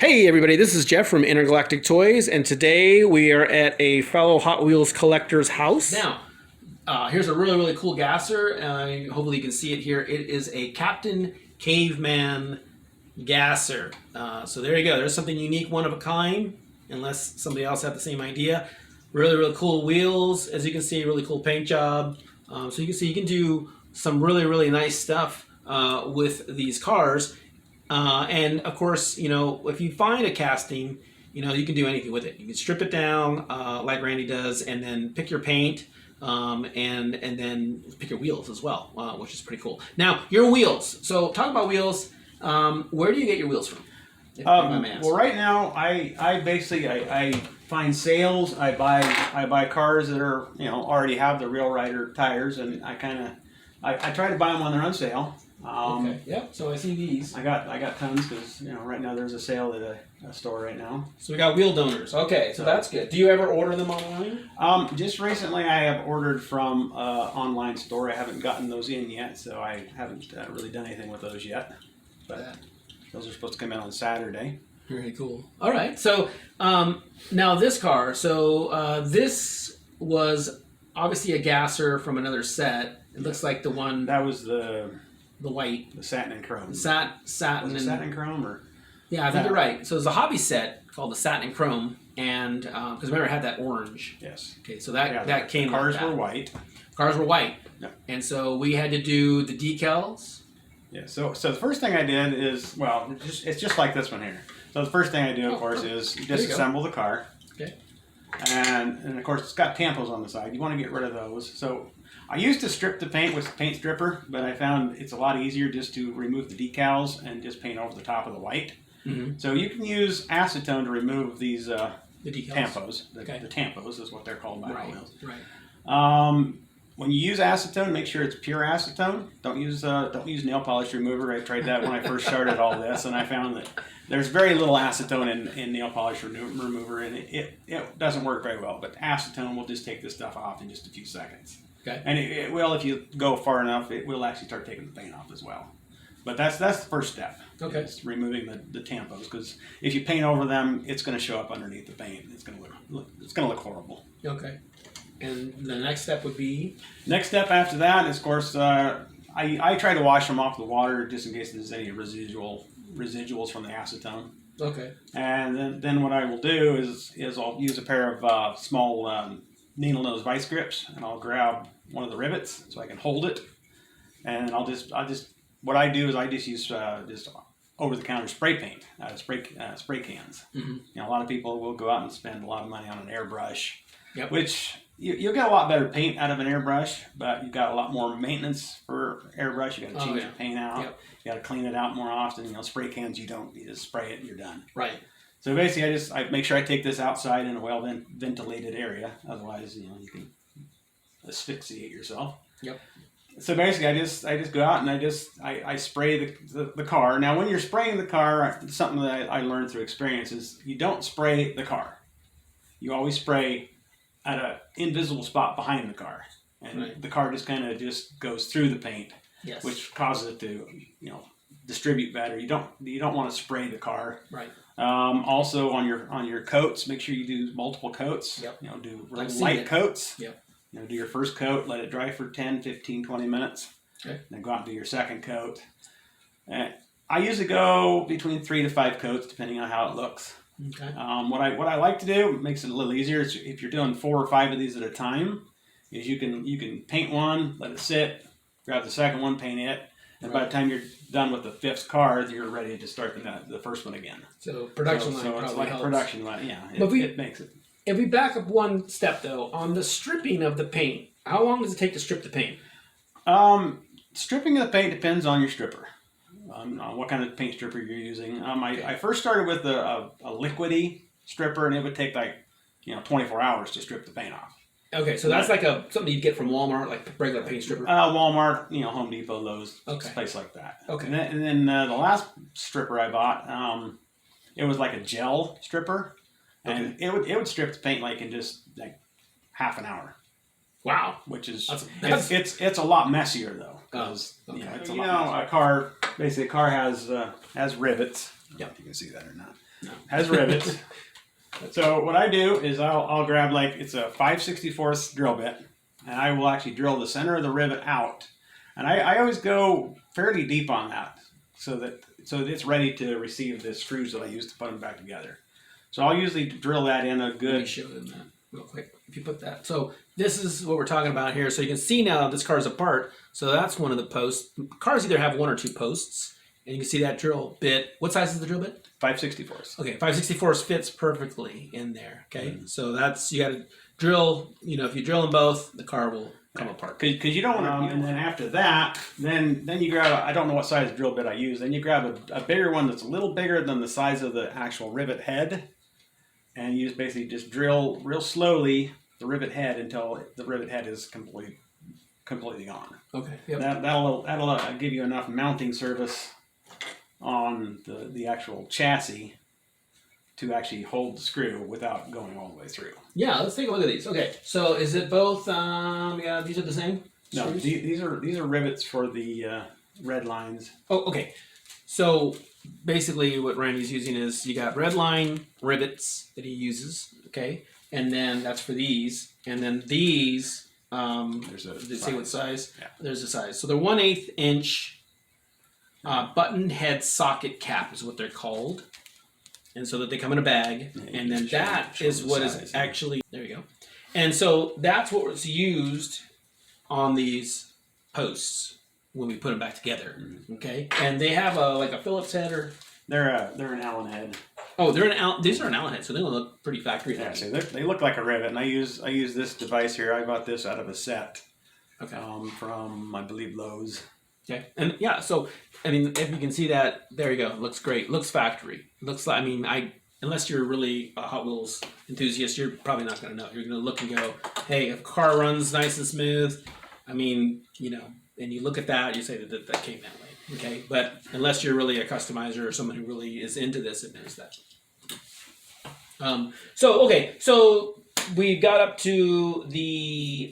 Hey everybody, this is Jeff from Intergalactic Toys, and today we are at a fellow Hot Wheels collector's house. Now, here's a really cool gasser. Hopefully you can see it here. It is a Captain Caveman gasser. So there you go. There's something unique, one of a kind, unless somebody else had the same idea. Really cool wheels. As you can see, really cool paint job. So you can see you can do some really nice stuff with these cars. And of course, if you find a casting, you can do anything with it. You can strip it down like Randy does, and then pick your paint, and then pick your wheels as well, which is pretty cool. Now, your wheels. So talk about wheels. Where do you get your wheels from? Well, right now, I basically I find sales. I buy cars that are already have the Real Rider tires, and I try to buy them when they're on sale. Okay. Yep. So I see these. I got tons because right now there's a sale at a store right now. So we got wheel donors. Okay, so that's good. Do you ever order them online? Just recently I have ordered from online store. I haven't gotten those in yet, so I haven't really done anything with those yet. But those are supposed to come in on Saturday. Very cool. All right. So now this car. So this was obviously a gasser from another set. It looks like the one that was the white, the satin and chrome. Satin was it satin and chrome, or yeah, I think you're right. So it was a hobby set called the satin and chrome, and because remember it had that orange. Yes. Okay, so that came. Cars like were white. Cars were white. Yep. And so we had to do the decals. Yeah. So the first thing I did is it's just like this one here. So the first thing I do, of course, is disassemble the car. Okay. And of course it's got tampos on the side. You want to get rid of those. So I used to strip the paint with paint stripper, but I found it's a lot easier just to remove the decals and just paint over the top of the white. Mm-hmm. So you can use acetone to remove these the decals. tampos. The Okay. tampos is what they're called by Hot Wheels. Right. When you use acetone, make sure it's pure acetone. Don't use nail polish remover. I tried that when I first started all this, and I found that there's very little acetone in nail polish remover, and it doesn't work very well. But acetone will just take this stuff off in just a few seconds. Okay. And it will, if you go far enough, it will actually start taking the paint off as well. But that's the first step. Okay. It's removing the tampos, because if you paint over them, it's going to show up underneath the paint. It's going to look horrible. Okay. And the next step would be? Next step after that is, of course, I try to wash them off the water just in case there's any residuals from the acetone. Okay. And then what I will do is I'll use a pair of small needle nose vice grips, and I'll grab one of the rivets so I can hold it, and I'll just what I do is I just use just over the counter spray paint out of spray cans. Mm-hmm. A lot of people will go out and spend a lot of money on an airbrush, Yep. which you'll get a lot better paint out of an airbrush, but you've got a lot more maintenance for airbrush. You got to change the paint out. Yep. You got to clean it out more often. Spray cans you just spray it and you're done. Right. So basically, I make sure I take this outside in a well ventilated area. Otherwise, you can asphyxiate yourself. Yep. So basically, I just go out and I spray the car. Now, when you're spraying the car, something that I learned through experience is you don't spray the car. You always spray at an invisible spot behind the car, and the car just kind of just goes through the paint, Yes. which causes it to distribute better. You don't want to spray the car. Right. Also on your coats, make sure you do multiple coats. Yep. Do really light coats. Yep. Do your first coat, let it dry for 10, 15, 20 minutes. Okay. Then go out and do your second coat. I usually go between 3 to 5 coats, depending on how it looks. Okay. What I like to do, makes it a little easier, is if you're doing 4 or 5 of these at a time, is you can paint one, let it sit, grab the second one, paint it, and by the time you're done with the 5th car, you're ready to start the first one again. So production line so probably it's like helps. production line, yeah. It makes it. If we back up one step though, on the stripping of the paint, how long does it take to strip the paint? Stripping of the paint depends on your stripper. On what kind of paint stripper you're using. I first started with a liquidy stripper, and it would take 24 hours to strip the paint off. Okay, so that's like something you'd get from Walmart, like regular paint stripper. Walmart, Home Depot, Lowe's, Okay. place like that. Okay. And then the last stripper I bought, it was like a gel stripper, and it would strip the paint in just half an hour. Wow. Which is That's it's a lot messier though, because okay. it's a car has rivets. I don't know if you can see that or not. Has rivets. So what I do is I'll grab, like, it's a 5/64 drill bit, and I will actually drill the center of the rivet out. And I always go fairly deep on that so that it's ready to receive the screws that I use to put them back together. So I'll usually drill that in a Let me good. show them that real quick. If you put that, so this is what we're talking about here. So you can see now this car is apart. So that's one of the posts. Cars either have one or two posts, and you can see that drill bit. What size is the drill bit? 5/64. Okay, 5/64 fits perfectly in there. Okay, so that's, you got to drill. You know, if you drill them both, the car will come apart. Because you don't want to, and then after that, then you grab, I don't know what size drill bit I use, then you grab a bigger one that's a little bigger than the size of the actual rivet head, and you just basically just drill real slowly the rivet head until the rivet head is completely gone. Okay. Yep. That'll give you enough mounting surface on the actual chassis to actually hold the screw without going all the way through. Yeah. Let's take a look at these. Okay. So is it both? Yeah. These are the same. No, screws? these are rivets for the red lines. Oh, okay. So basically, what Randy's using is you got red line rivets that he uses. Okay, and then that's for these, and then these. There's a Did it say what size? Yeah. There's a size. So they're 1/8 inch button head socket cap is what they're called, and so that they come in a bag, Yeah, and then show that the is what size, is yeah. actually there. You go, and so that's what was used on these posts when we put them back together. Mm-hmm. Okay, and they have a Phillips head or They're an Allen head. oh, these are an Allen head, so they look pretty factory. Yeah, so they look like a rivet, and I use this device here. I bought this out of a set Okay. from, I believe, Lowe's. Okay, and yeah, so I mean, if you can see that, there you go. Looks great. Looks factory. Looks like, I mean, unless you're really a Hot Wheels enthusiast, you're probably not going to know. You're going to look and go, hey, if a car runs nice and smooth, I mean, you know, and you look at that, you say that came that way. Okay, but unless you're really a customizer or someone who really is into this, it knows that. So we got up to the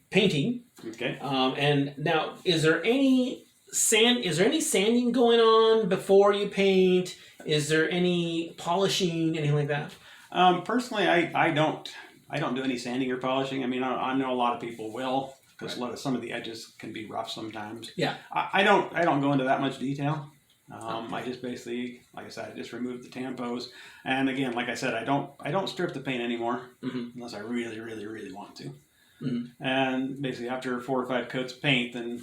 painting. Okay. And now, is there any sanding going on before you paint? Is there any polishing, anything like that? Personally, I don't do any sanding or polishing. I mean, I know a lot of people will, because some of the edges can be rough sometimes. Yeah. I don't go into that much detail. I just basically, like I said, I just remove the tampos, and again, like I said, I don't strip the paint anymore unless I really, really, really want to. Mm-hmm. And basically, after 4 or 5 coats of paint, then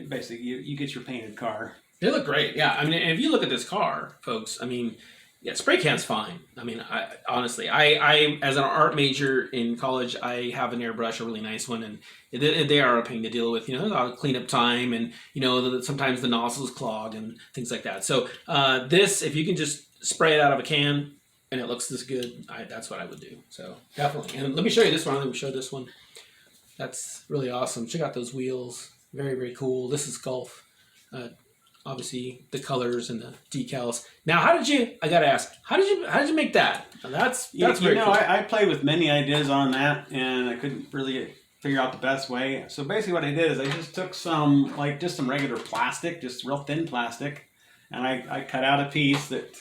basically you get your painted car. They look great. Yeah. I mean, if you look at this car, folks, I mean, yeah, spray can's fine. I mean, honestly, as an art major in college, I have an airbrush, a really nice one, and they are a pain to deal with. You know, there's a lot of cleanup time, and you know, sometimes the nozzles clog and things like that. So this, if you can just spray it out of a can and it looks this good, that's what I would do. So definitely. And let me show you this one. I think we showed this one. That's really awesome. Check out those wheels. Very, very cool. This is Gulf. Obviously the colors and the decals. Now, I gotta ask, how did you make that? Now, that's very cool. I played with many ideas on that, and I couldn't really figure out the best way. So basically what I did is I just took some regular plastic, just real thin plastic, and I cut out a piece that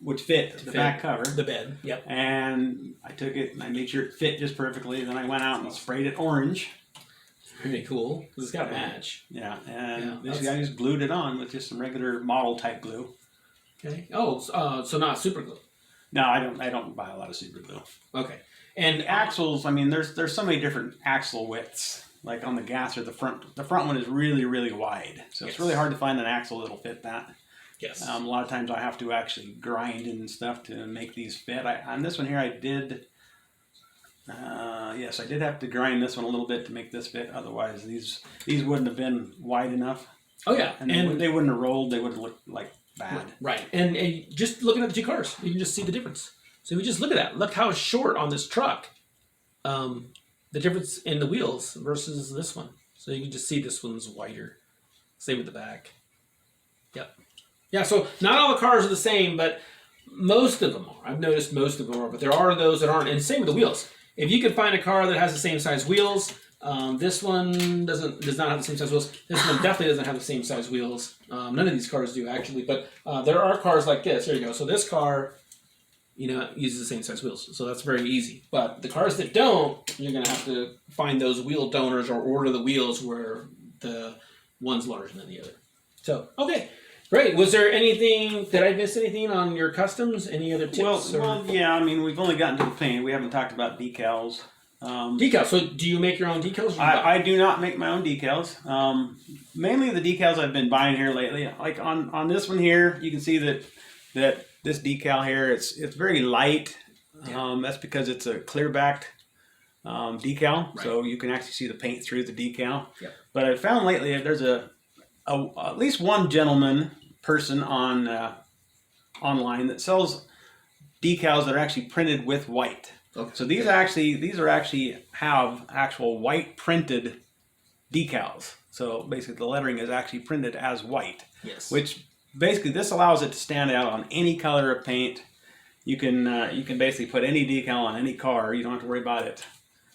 would fit the back cover. The bed, yep. And I took it and I made sure it fit just perfectly. Then I went out and sprayed it orange. Pretty cool, because it's got to match. Yeah, and Yeah, basically I just glued it on with just some regular model type glue. Okay. Oh, so not super glue. No, I don't buy a lot of super glue. Okay. And Axles, I mean, there's so many different axle widths. Like on the Gasser, the front one is really, really wide, so Yes. it's really hard to find an axle that'll fit that. yes. A lot of times I have to actually grind and stuff to make these fit. On this one here, I did. Yes, I did have to grind this one a little bit to make this fit. Otherwise, these wouldn't have been wide enough. Oh yeah, And they wouldn't have rolled. They would have looked like bad. right. And just looking at the two cars, you can just see the difference. So if you just look at that, look how short on this truck, the difference in the wheels versus this one. So you can just see this one's wider. Same with the back. Yep. Yeah. So not all the cars are the same, but most of them are. I've noticed most of them are, but there are those that aren't. And same with the wheels. If you could find a car that has the same size wheels, this one does not have the same size wheels. This one definitely doesn't have the same size wheels. None of these cars do actually, but there are cars like this. There you go. So this car uses the same size wheels. So that's very easy. But the cars that don't, you're going to have to find those wheel donors or order the wheels where the one's larger than the other. So, okay. Great. Was there anything, did I miss anything on your customs? Any other tips? Well, yeah, I mean, we've only gotten to the paint. We haven't talked about decals. Decals. So do you make your own decals? I do not make my own decals. Mainly the decals I've been buying here lately. Like on this one here, you can see that this decal here, it's very light. That's because it's a clear backed decal, Right. so you can actually see the paint through the decal. Yep. But I found lately there's at least one person on online that sells decals that are actually printed with white. Okay. So these are actually have actual white printed decals. So basically the lettering is actually printed as white, Yes. which basically this allows it to stand out on any color of paint. You can basically put any decal on any car. You don't have to worry about it.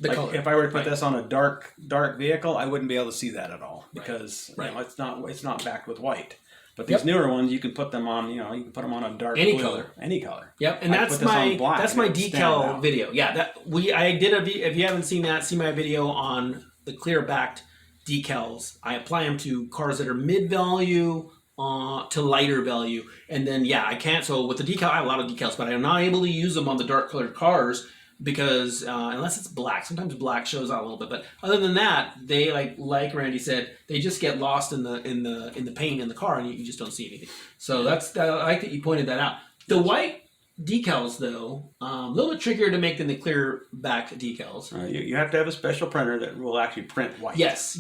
The Like, color. if I were to put Right. this on a dark vehicle, I wouldn't be able to see that at all Right. because Right. it's not backed with white. But these Yep. newer ones, you can put them on. You can put them on a dark Any blue, color. any color. Yep, and I that's put this on black that's and my it would stand decal out. video. Yeah, I did if you haven't seen that, see my video on the clear backed decals. I apply them to cars that are mid value to lighter value, and then I can't. So with the decal, I have a lot of decals, but I'm not able to use them on the dark colored cars because unless it's black, sometimes black shows out a little bit. But other than that, they like Randy said, they just get lost in the paint in the car, and you just don't see anything. So I like that you pointed that out. The white decals, though, a little bit trickier to make than the clear back decals. You have to have a special printer that will actually print white. Yes,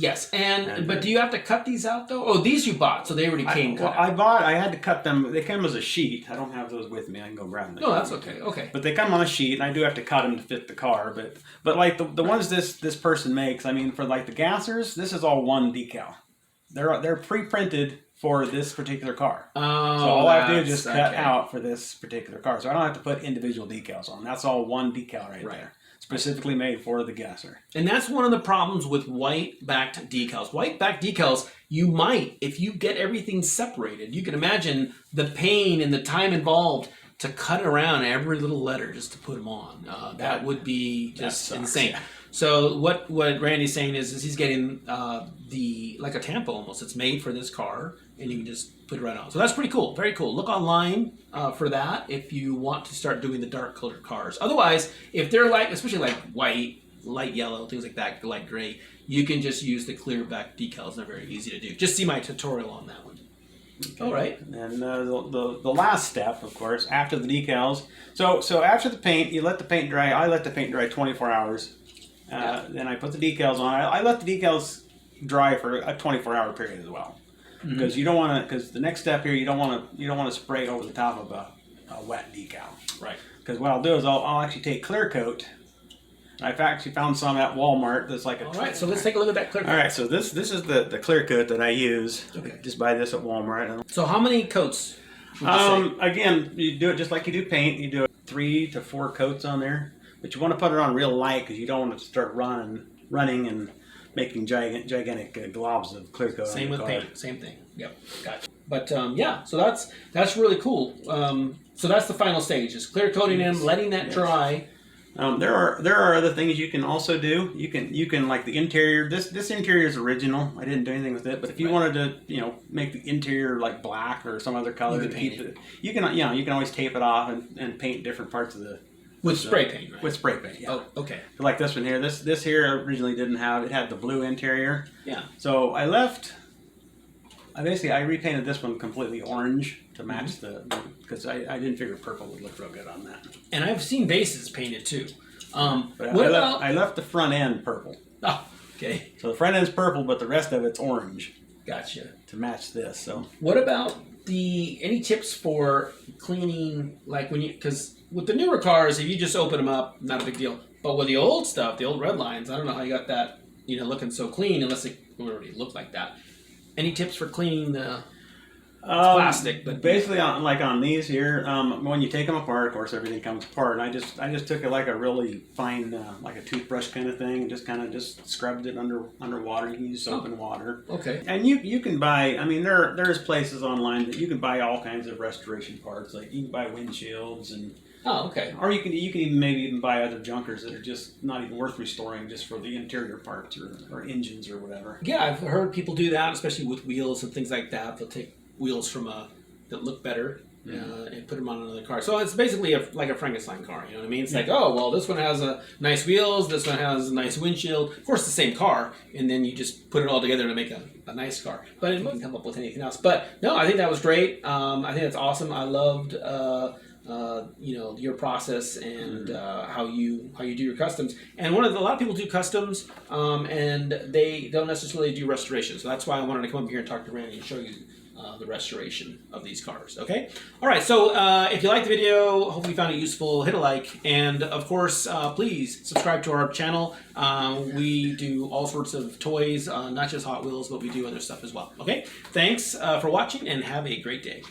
but do you have to cut these out though? Oh, these you bought, so they already came cut. I had to cut them. They come as a sheet. I don't have those with me. I can go grab them. No, that's okay. Okay. But they come on a sheet, and I do have to cut them to fit the car. But like the ones this person makes, I mean, for like the gassers, this is all one decal. They're pre-printed for this particular car. Oh, So all I have to do is that's- just cut okay. out for this particular car. So I don't have to put individual decals on. That's all one decal right there. Specifically made for the gasser. And that's one of the problems with white-backed decals. White-backed decals, you might, if you get everything separated, you can imagine the pain and the time involved to cut around every little letter just to put them on. That would be just sucks, insane. yeah. So what Randy's saying is he's getting like a Tampa almost. It's made for this car, and you can just put it right on. So that's pretty cool. Very cool. Look online for that if you want to start doing the dark colored cars. Otherwise, if they're especially like white, light yellow, things like that, light gray, you can just use the clear back decals. They're very easy to do. Just see my tutorial on that one. Okay. All right. And the last step, of course, after the decals. So after the paint, you let the paint dry. I let the paint dry 24 hours. Then I put the decals on. I let the decals dry for a 24-hour period as well, because you don't want to. Because the next step here, you don't want to spray over the top of a wet decal. Right. Because what I'll do is I'll actually take clear coat. I've actually found some at Walmart that's like a. All right. So let's take a look at that clear. All right, so this is the clear coat that I use. Okay. Just buy this at Walmart. So how many coats? would you say? Again, you do it just like you do paint. You do 3 to 4 coats on there, but you want to put it on real light because you don't want to start running and making gigantic globs of clear coat. Same on with the car. paint. Same thing. Yep. Gotcha. But so that's really cool. So that's the final stage: is clear coating them, letting that dry. There are other things you can also do. You can like the interior. This interior is original. I didn't do anything with it. But if you wanted to, make the interior like black or some other color You to can keep paint it, you can always tape it off and paint different parts of the With spray paint, right? with spray paint. Yeah. Oh, okay. Like this one here. This here originally didn't have. It had the blue interior. Yeah. So I repainted this one completely orange to match because I didn't figure purple would look real good on that. And I've seen bases painted too. But What I about? left the front end purple. Oh, okay. So the front end's purple, but the rest of it's orange Gotcha. to match this. So What about any tips for cleaning, like because with the newer cars, if you just open them up, not a big deal. But with the old stuff, the old red lines, I don't know how you got that, looking so clean unless it already looked like that. Any tips for cleaning the plastic? But basically, on these here, when you take them apart, of course, everything comes apart. And I just took it like a really fine, like a toothbrush kind of thing, and just scrubbed it under water. You can use soap and water. Okay. And you can buy. I mean, there's places online that you can buy all kinds of restoration parts. Like you can buy windshields and Oh, okay. Or you can even maybe even buy other junkers that are just not even worth restoring, just for the interior parts or engines or whatever. Yeah, I've heard people do that, especially with wheels and things like that. They'll take wheels from that look better and put them on another car. So it's basically like a Frankenstein car. You know what I mean? It's like, oh, well, this one has nice wheels. This one has a nice windshield. Of course, the same car, and then you just put it all together to make a nice car. But you can come up with anything else. But no, I think that was great. I think that's awesome. I loved. Your process and how you do your customs. And a lot of people do customs, and they don't necessarily do restoration. So that's why I wanted to come up here and talk to Randy and show you the restoration of these cars. Okay. All right. So if you liked the video, hopefully you found it useful. Hit a like, and of course, please subscribe to our channel. We do all sorts of toys, not just Hot Wheels, but we do other stuff as well. Okay. Thanks for watching, and have a great day.